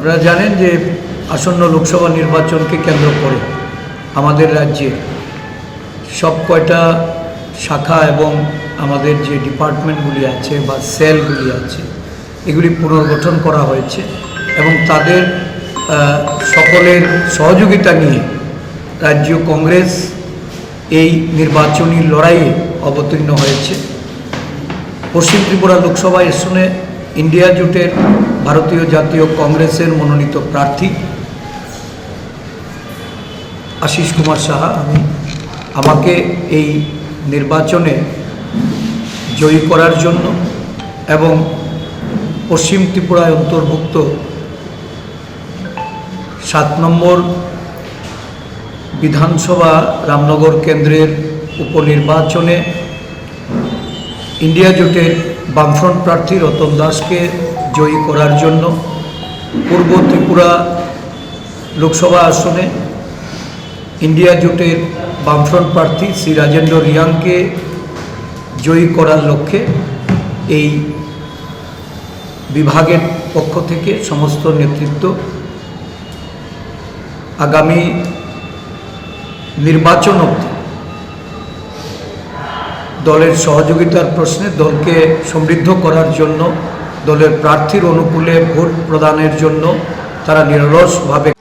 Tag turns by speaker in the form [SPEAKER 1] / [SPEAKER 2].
[SPEAKER 1] আপনারা জানেন যে আসন্ন লোকসভা নির্বাচনকে কেন্দ্র করে আমাদের রাজ্যে সব কয়টা শাখা এবং আমাদের যে ডিপার্টমেন্টগুলি আছে বা সেলগুলি আছে এগুলি পুনর্গঠন করা হয়েছে এবং তাদের সকলের সহযোগিতা নিয়ে রাজ্য কংগ্রেস এই নির্বাচনী লড়াইয়ে অবতীর্ণ হয়েছে। পশ্চিম ত্রিপুরা লোকসভা আসনে ইন্ডিয়া জোটের ভারতীয় জাতীয় কংগ্রেসের মনোনীত প্রার্থী আশিস কুমার সাহা আমাকে এই নির্বাচনে জয়ী করার জন্য এবং পশ্চিম ত্রিপুরায় অন্তর্ভুক্ত 7 নম্বর বিধানসভা রামনগর কেন্দ্রের উপনির্বাচনে ইন্ডিয়া জোটের বামফ্রন্ট প্রার্থী রতন দাসকে জয়ী করার জন্য পূর্ব ত্রিপুরা লোকসভা আসনে ইন্ডিয়া জোটের বামফ্রন্ট প্রার্থী শ্রী রাজেন্দ্র রিয়াংকে জয়ী করার লক্ষ্যে এই বিভাগের পক্ষ থেকে সমস্ত নেতৃত্ব আগামী নির্বাচন অবধি দলের সহযোগিতার প্রশ্নে দলকে সমৃদ্ধ করার জন্য দলের প্রার্থীর অনুকূলে ভোট প্রদানের জন্য তারা নিরলসভাবে